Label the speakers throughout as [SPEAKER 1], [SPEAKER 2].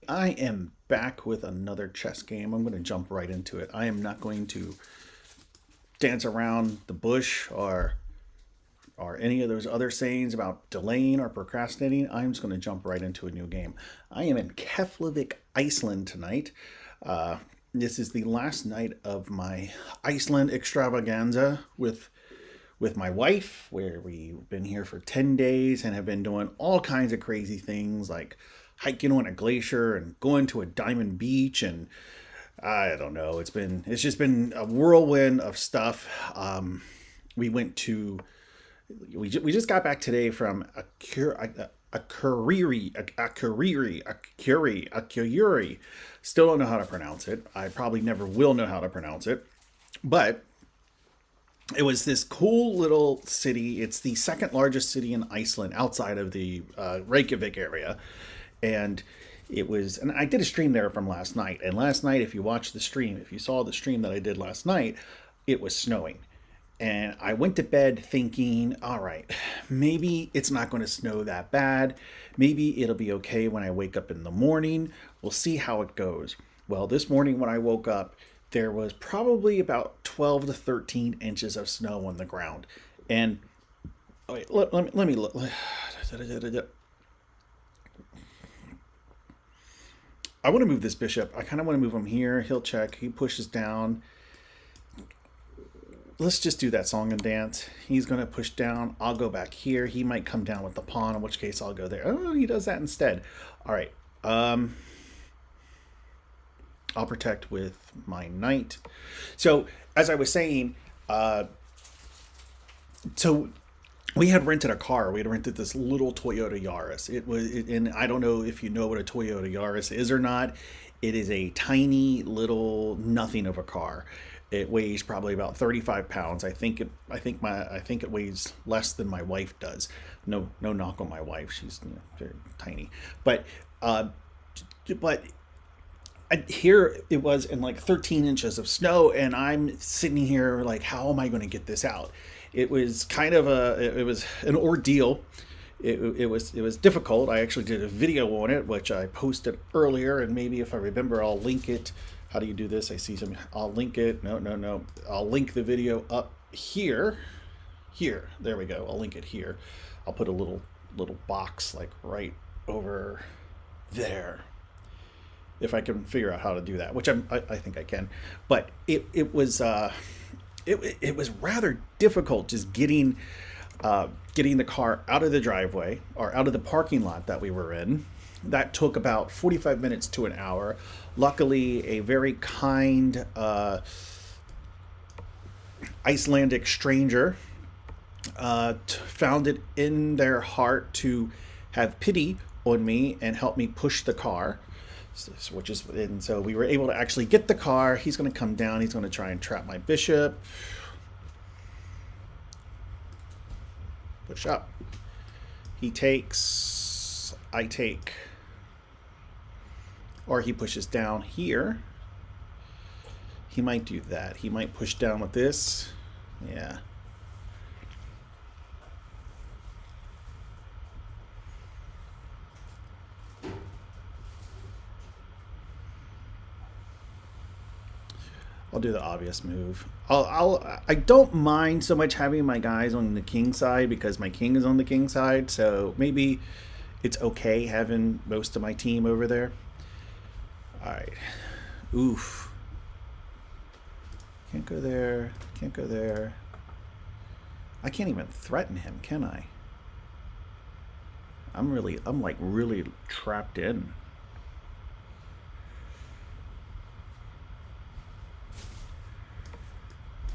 [SPEAKER 1] I am back with another chess game. I'm going to jump right into it. I am not going to dance around the bush or any of those other sayings about delaying or procrastinating. I'm just going to jump right into a new game. I am in Keflavik, Iceland tonight. This is the last night of my Iceland extravaganza with my wife, where we've been here for 10 days and have been doing all kinds of crazy things like hiking on a glacier and going to a diamond beach. And I don't know, it's just been a whirlwind of stuff. We went to we just got back today from a curiri. Still don't know how to pronounce it. I probably never will know how to pronounce it, but it was this cool little city. It's the second largest city in Iceland outside of the Reykjavik area. And and I did a stream there from last night. And last night, if you watched the stream, if you saw the stream that I did last night, it was snowing. And I went to bed thinking, all right, maybe it's not going to snow that bad. Maybe it'll be okay when I wake up in the morning. We'll see how it goes. Well, this morning when I woke up, there was probably about 12 to 13 inches of snow on the ground. And wait, let me look. I want to move this bishop. I kind of want to move him here. He'll check. He pushes down. Let's just do that song and dance. He's going to push down. I'll go back here. He might come down with the pawn, in which case I'll go there. Oh, he does that instead. All right. I'll protect with my knight. So, as I was saying, so we had rented a car. We had rented this little Toyota Yaris. And I don't know if you know what a Toyota Yaris is or not. It is a tiny little nothing of a car. It weighs probably about 35 pounds. I think it weighs less than my wife does. No knock on my wife. She's very tiny. Uh, but here it was in like 13 inches of snow, and I'm sitting here like, how am I going to get this out? It was kind of it was an ordeal. It was difficult. I actually did a video on it, which I posted earlier, and maybe if I remember, I'll link it. How do you do this? I see some. I'll link it. No. I'll link the video up here. Here. There we go. I'll link it here. I'll put a little box like right over there, if I can figure out how to do that, which I think I can. But it was rather difficult just getting the car out of the driveway or out of the parking lot that we were in. That took about 45 minutes to an hour. Luckily, a very kind Icelandic stranger found it in their heart to have pity on me and help me push the car. And so we were able to actually get the car. He's going to come down. He's going to try and trap my bishop. Push up. He takes. I take. Or he pushes down here. He might do that. He might push down with this. Yeah. I'll do the obvious move. I don't mind so much having my guys on the king side because my king is on the king side. So maybe it's okay having most of my team over there. All right. Oof. Can't go there. Can't go there. I can't even threaten him, can I? I'm like really trapped in.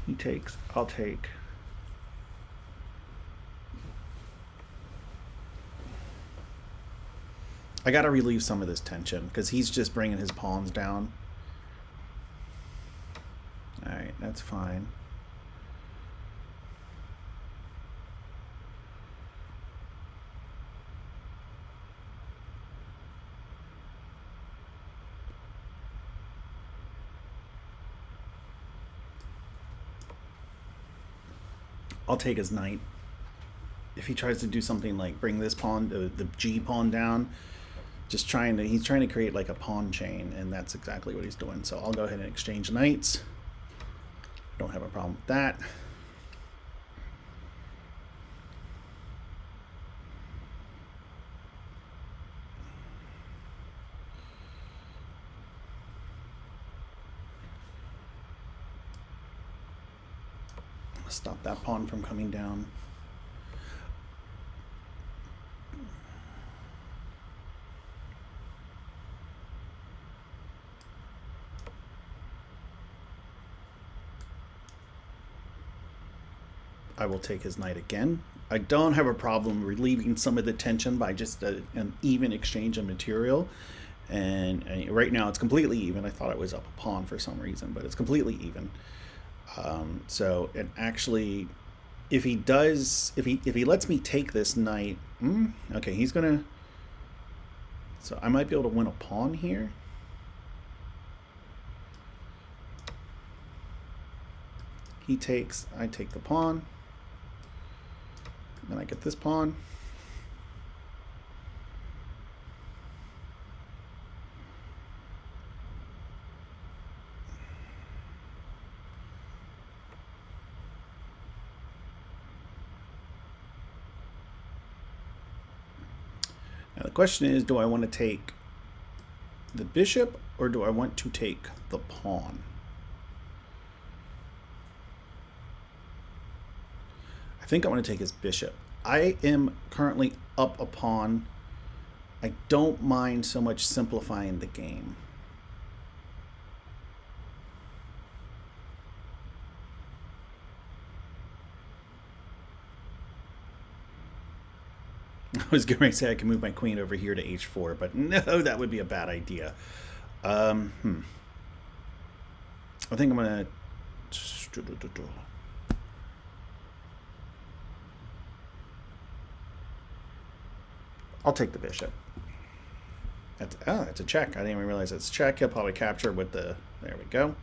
[SPEAKER 1] He takes. I'll take. I gotta relieve some of this tension because he's just bringing his pawns down. All right, that's fine. I'll take his knight. If he tries to do something like bring this pawn, the G pawn down, he's trying to create like a pawn chain, and that's exactly what he's doing. So I'll go ahead and exchange knights. Don't have a problem with that. Stop that pawn from coming down. I will take his knight again. I don't have a problem relieving some of the tension by just an even exchange of material. And right now it's completely even. I thought it was up a pawn for some reason, but it's completely even. So it actually, if he lets me take this knight, okay, he's gonna. So I might be able to win a pawn here. He takes, I take the pawn. Then I get this pawn. Now the question is, do I want to take the bishop or do I want to take the pawn? I think I want to take his bishop. I am currently up a pawn. I don't mind so much simplifying the game. I was going to say I can move my queen over here to h4, but no, that would be a bad idea. I think I'm going to... I'll take the bishop. That's a check. I didn't even realize it's a check. He'll probably capture with the... There we go.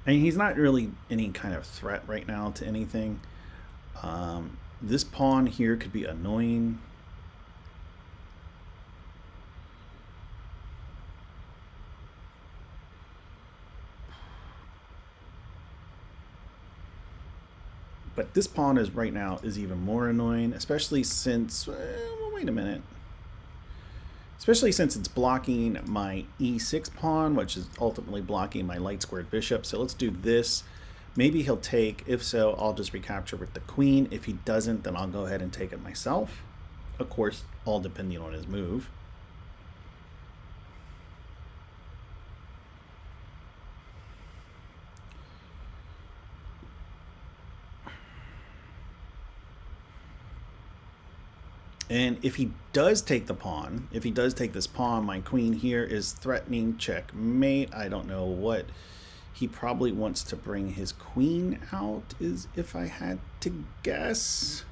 [SPEAKER 1] I mean, he's not really any kind of threat right now to anything. This pawn here could be annoying. But this pawn is right now is even more annoying, especially since, well, wait a minute. Especially since it's blocking my e6 pawn, which is ultimately blocking my light squared bishop. So let's do this. Maybe he'll take. If so, I'll just recapture with the queen. If he doesn't, then I'll go ahead and take it myself. Of course, all depending on his move. And if he does take the pawn, if he does take this pawn, my queen here is threatening checkmate. I don't know what he probably wants to bring his queen out, is if I had to guess.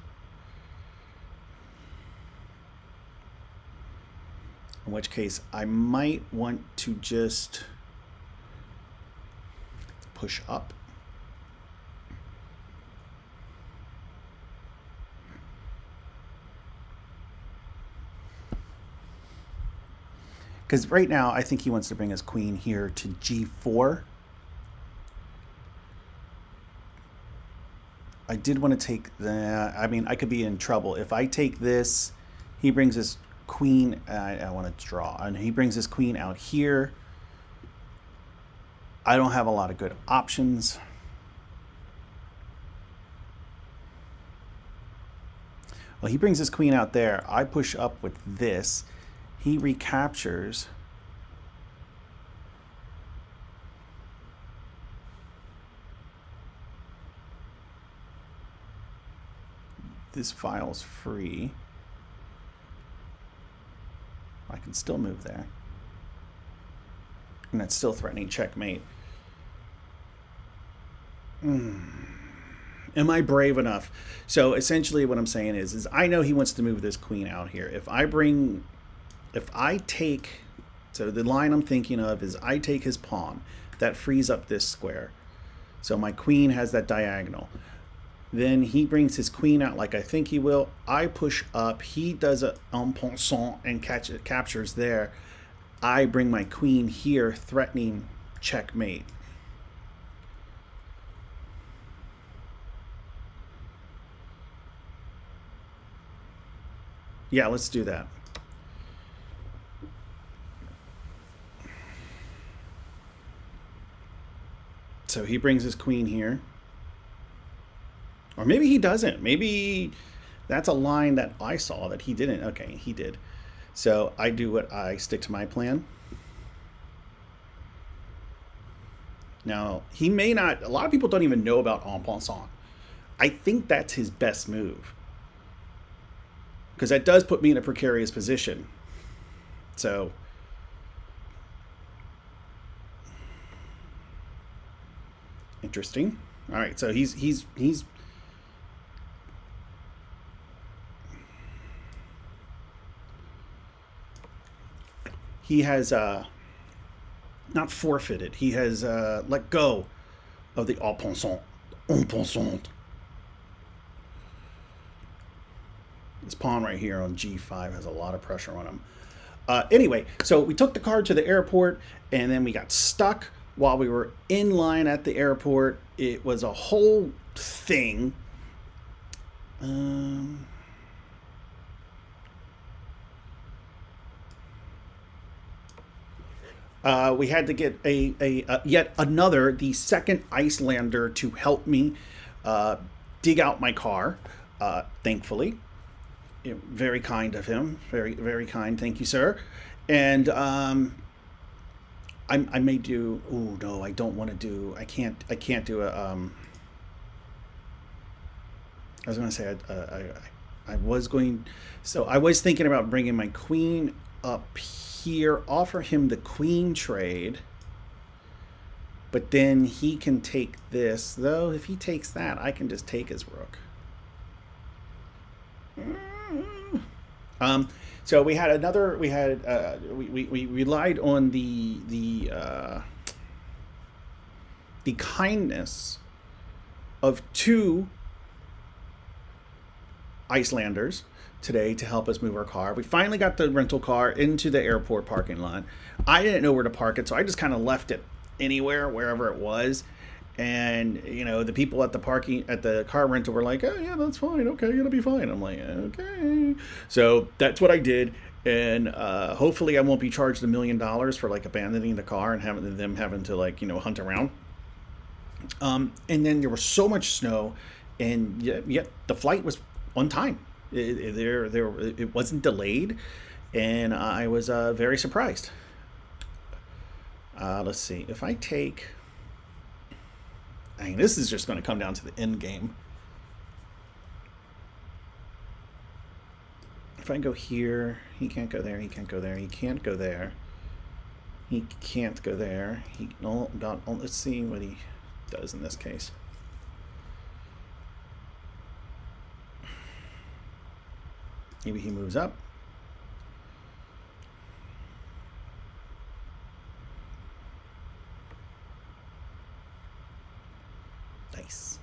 [SPEAKER 1] In which case I might want to just push up. Because right now, I think he wants to bring his queen here to g4. I did want to take the... I mean, I could be in trouble. If I take this, he brings his queen... I want to draw. And he brings his queen out here. I don't have a lot of good options. Well, he brings his queen out there. I push up with this. He recaptures. This file's free. I can still move there. And that's still threatening checkmate. Am I brave enough? So essentially what I'm saying is I know he wants to move this queen out here. If I take, so the line I'm thinking of is I take his pawn. That frees up this square. So my queen has that diagonal. Then he brings his queen out like I think he will. I push up. He does a en passant and captures there. I bring my queen here, threatening checkmate. Yeah, let's do that. So he brings his queen here. Or maybe he doesn't. Maybe that's a line that I saw that he didn't. Okay, he did. So I do what I stick to my plan. Now, he may not, a lot of people don't even know about en passant. I think that's his best move. Because that does put me in a precarious position. So, interesting. All right, so he's he has not forfeited. He has let go of the en passant. En passant. This pawn right here on g5 has a lot of pressure on him. Anyway, so we took the car to the airport, and then we got stuck while we were in line at the airport. It was a whole thing. We had to get a yet another, the second Icelander to help me dig out my car, thankfully. Very kind of him. Very, very kind. Thank you, sir. And I may do. Oh no, I don't want to do. I can't do a. I was going to say I was going. So I was thinking about bringing my queen up here, offer him the queen trade, but then he can take this. Though if he takes that, I can just take his rook. So we had another. We relied on the kindness of two Icelanders today to help us move our car. We finally got the rental car into the airport parking lot. I didn't know where to park it, so I just kind of left it anywhere, wherever it was. And the people at the car rental were like, "Oh yeah, that's fine. Okay, it'll be fine." I'm like, "Okay." So that's what I did, and hopefully I won't be charged $1 million for like abandoning the car and having to hunt around. And then there was so much snow, and yet the flight was on time. It wasn't delayed, and I was very surprised. Let's see if I take. I mean, this is just going to come down to the end game. If I go here, he can't go there. He can't go there. He can't go there. He can't go there. Let's see what he does in this case. Maybe he moves up. Nice.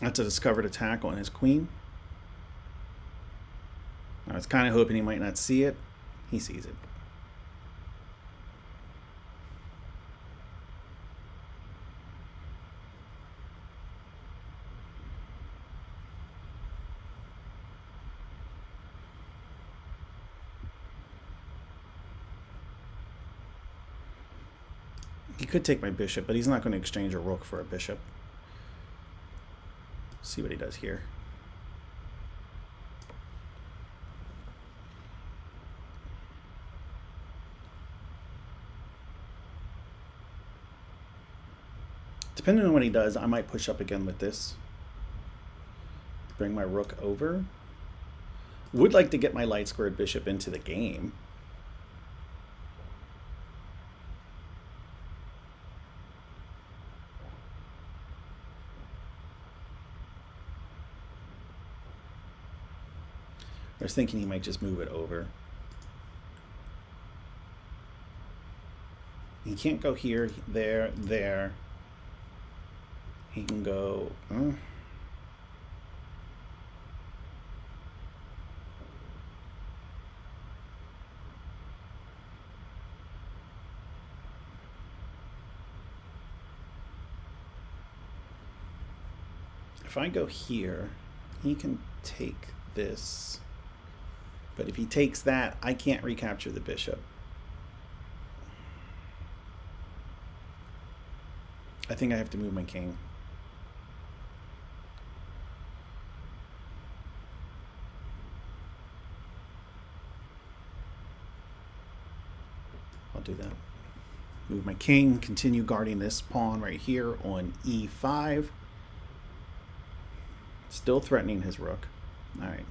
[SPEAKER 1] That's a discovered attack on his queen. I was kind of hoping he might not see it. He sees it. He could take my bishop, but he's not going to exchange a rook for a bishop. See what he does here. Depending on what he does, I might push up again with this. Bring my rook over. Would like to get my light squared bishop into the game. I was thinking he might just move it over. He can't go here, there, there. He can go... If I go here, he can take this. But if he takes that, I can't recapture the bishop. I think I have to move my king. I'll do that. Move my king, continue guarding this pawn right here on e5. Still threatening his rook. All right.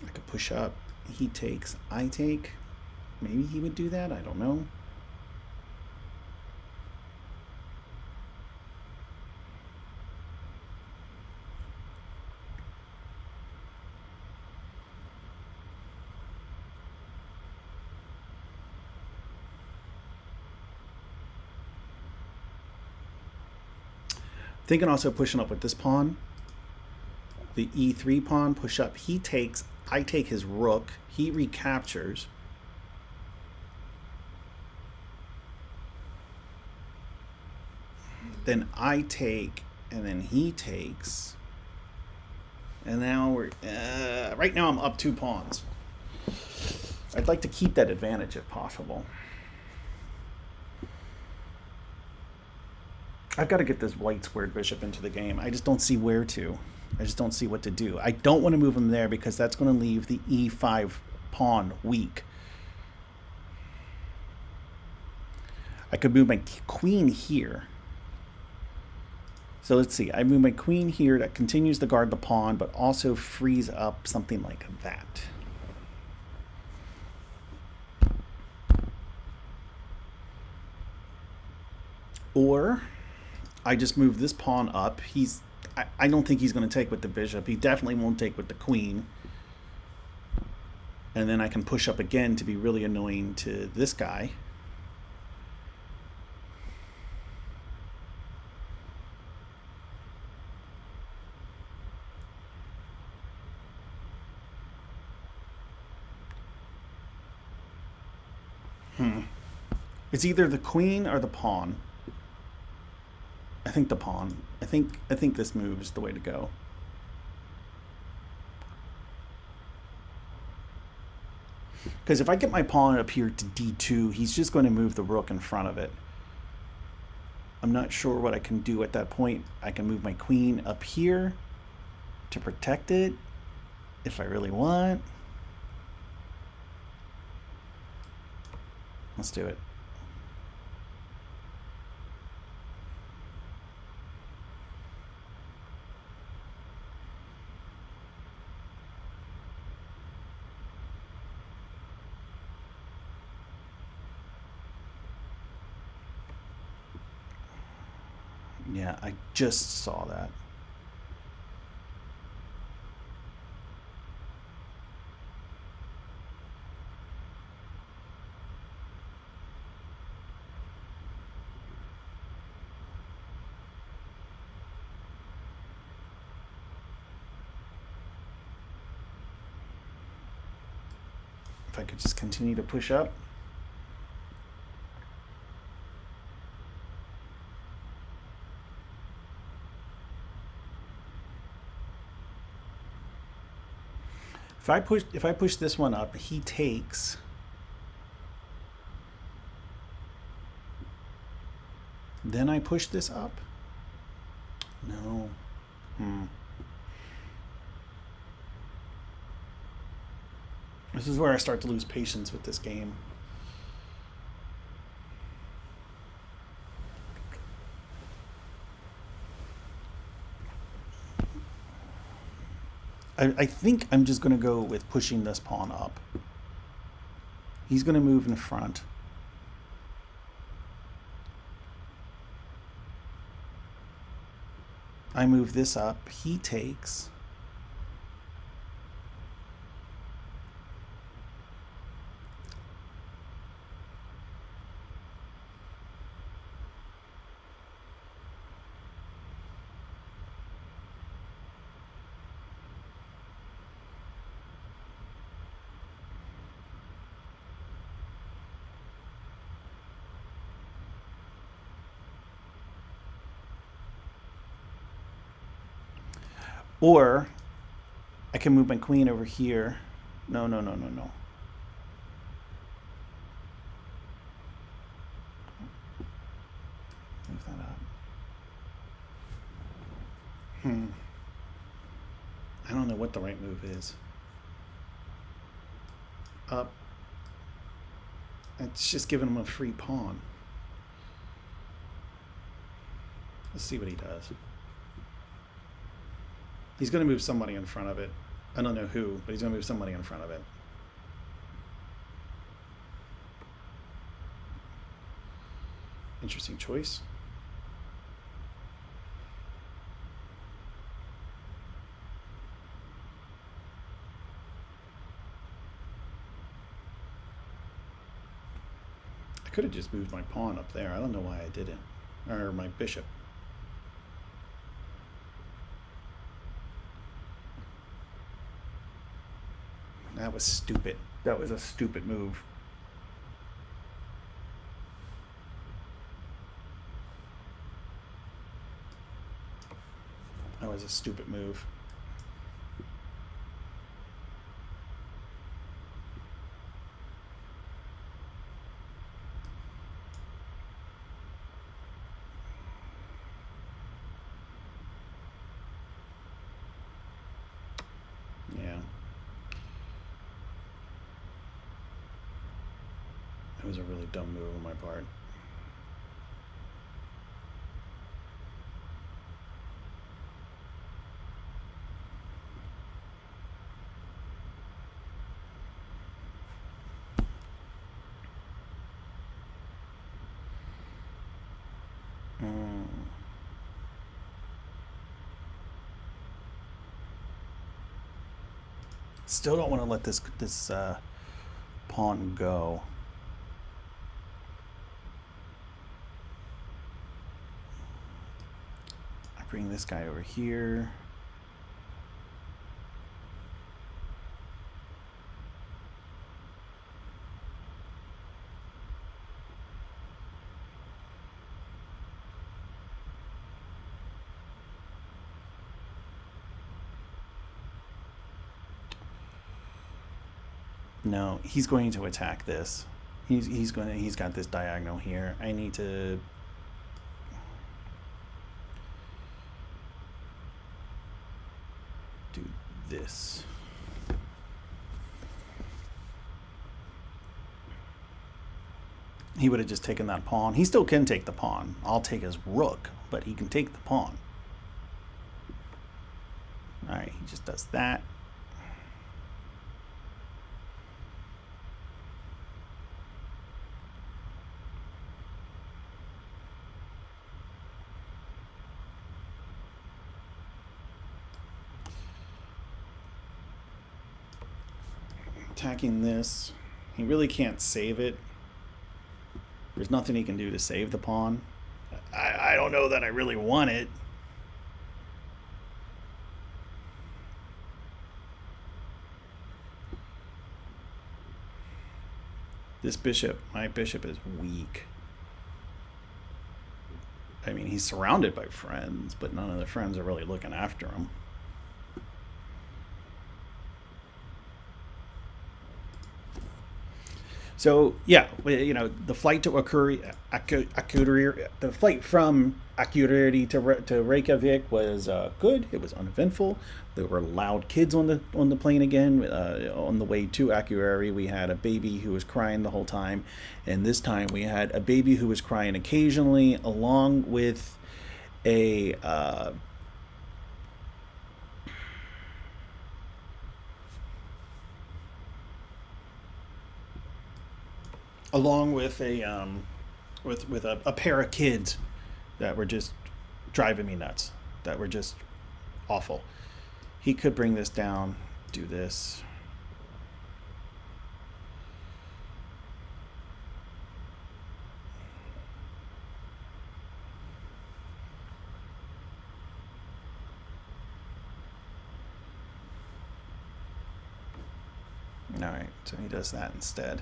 [SPEAKER 1] I could push up. He takes, I take. Maybe he would do that. I don't know. Thinking also pushing up with this pawn. The e3 pawn, push up. He takes, I take his rook. He recaptures. Then I take, and then he takes. And now we're, right now I'm up 2 pawns. I'd like to keep that advantage if possible. I've got to get this white squared bishop into the game. I just don't see where to. I just don't see what to do. I don't want to move him there because that's going to leave the e5 pawn weak. I could move my queen here. So let's see. I move my queen here. That continues to guard the pawn, but also frees up something like that. Or I just move this pawn up. I don't think he's going to take with the bishop. He definitely won't take with the queen. And then I can push up again to be really annoying to this guy. It's either the queen or the pawn. I think the pawn. I think this move is the way to go. Because if I get my pawn up here to d2, he's just going to move the rook in front of it. I'm not sure what I can do at that point. I can move my queen up here to protect it if I really want. Let's do it. Yeah, I just saw that. If I could just continue to push up. If I push this one up, he takes. Then I push this up. No. Hmm. This is where I start to lose patience with this game. I think I'm just going to go with pushing this pawn up. He's going to move in front. I move this up. He takes. Or I can move my queen over here. No, no, no, no, no. Move that up. I don't know what the right move is. Up. It's just giving him a free pawn. Let's see what he does. He's going to move somebody in front of it. I don't know who, but he's going to move somebody in front of it. Interesting choice. I could have just moved my pawn up there. I don't know why I didn't. Or my bishop. That was stupid. That was a stupid move. That was a stupid move. Yeah. That was a really dumb move on my part. Still don't want to let this pawn go. I bring this guy over here. No, he's going to attack this. He's got this diagonal here. I need to do this. He would have just taken that pawn. He still can take the pawn. I'll take his rook, but he can take the pawn. All right, he just does that. Attacking this. He really can't save it. There's nothing he can do to save the pawn. I don't know that I really want it. This bishop, my bishop is weak. I mean, he's surrounded by friends, but none of the friends are really looking after him. So yeah, the flight to the flight from Akureyri to Reykjavik was good. It was uneventful. There were loud kids on the plane again. On the way to Akureyri, we had a baby who was crying the whole time, and this time we had a baby who was crying occasionally, along with a along with a pair of kids that were just driving me nuts. That were just awful. He could bring this down, do this. All right, so he does that instead.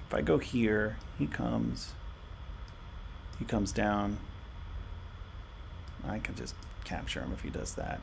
[SPEAKER 1] If I go here, he comes down. I can just capture him if he does that.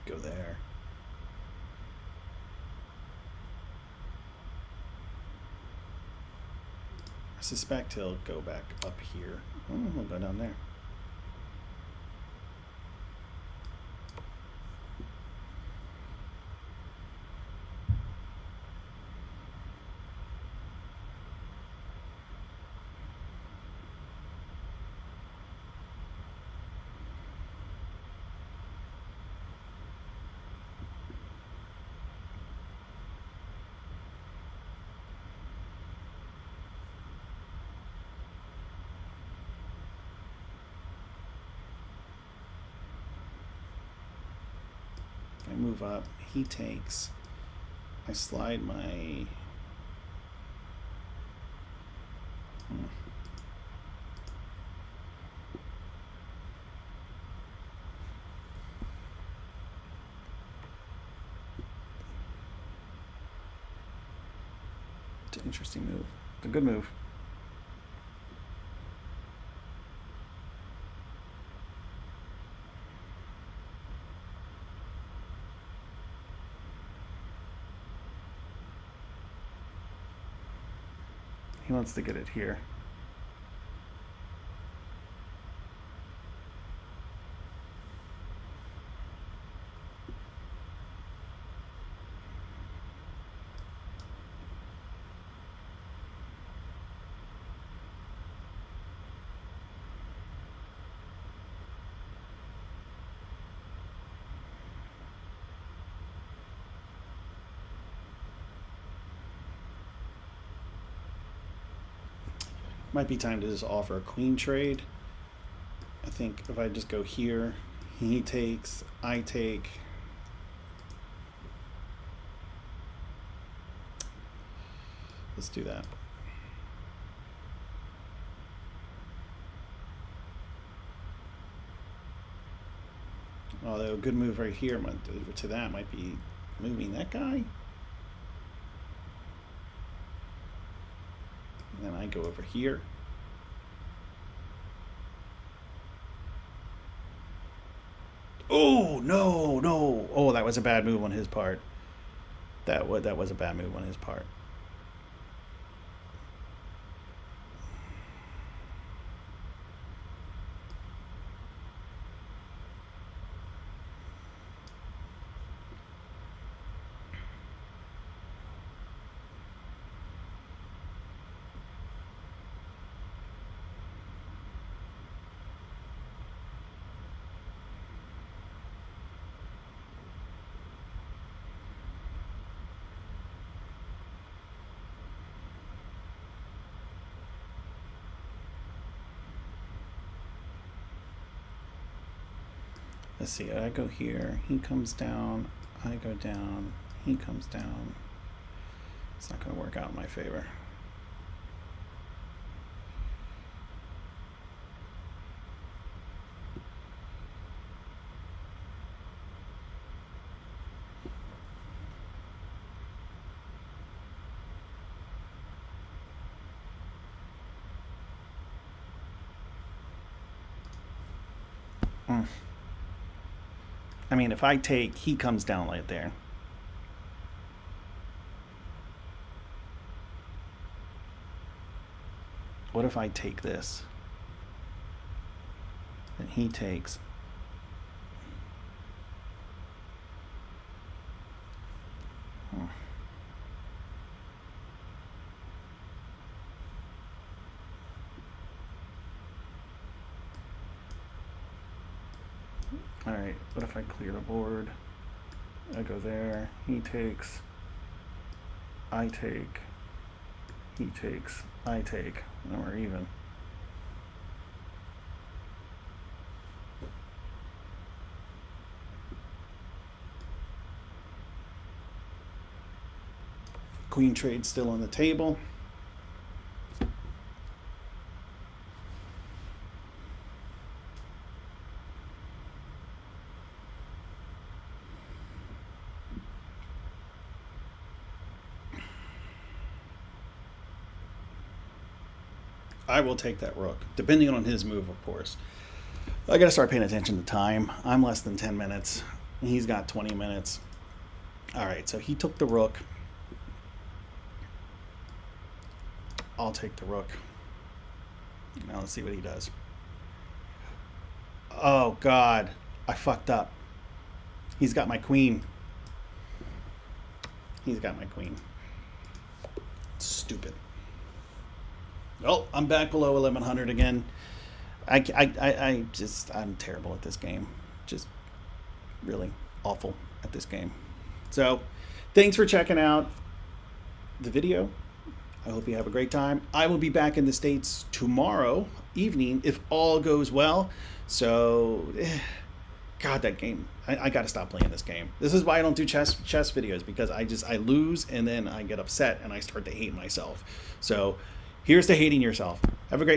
[SPEAKER 1] Go there. I suspect he'll go back up here. Oh, we'll go down there. I move up. He takes. I slide my. It's an interesting move. It's a good move. He wants to get it here. Might be time to just offer a queen trade. I think if I just go here, he takes, I take. Let's do that. Although a good move right here to that might be moving that guy. And then I go over here. Oh, no, no. Oh, that was a bad move on his part. That was a bad move on his part. Let's see, I go here, he comes down, I go down, he comes down. It's not going to work out in my favor. I mean, if I take, he comes down right there. What if I take this? And he takes. Alright, what if I clear the board? I go there, he takes, I take, he takes, I take, and we're even. Queen trade still on the table. I will take that rook, depending on his move, of course. I gotta start paying attention to time. I'm less than 10 minutes. He's got 20 minutes. All right, so he took the rook. I'll take the rook. Now let's see what he does. Oh, God. I fucked up. He's got my queen. He's got my queen. Stupid. Oh, I'm back below 1100 again. I'm terrible at this game. Just really awful at this game. So, thanks for checking out the video. I hope you have a great time. I will be back in the States tomorrow evening if all goes well. So, God, that game. I got to stop playing this game. This is why I don't do chess videos, because I lose and then I get upset and I start to hate myself. So, here's to hating yourself. Have a great night.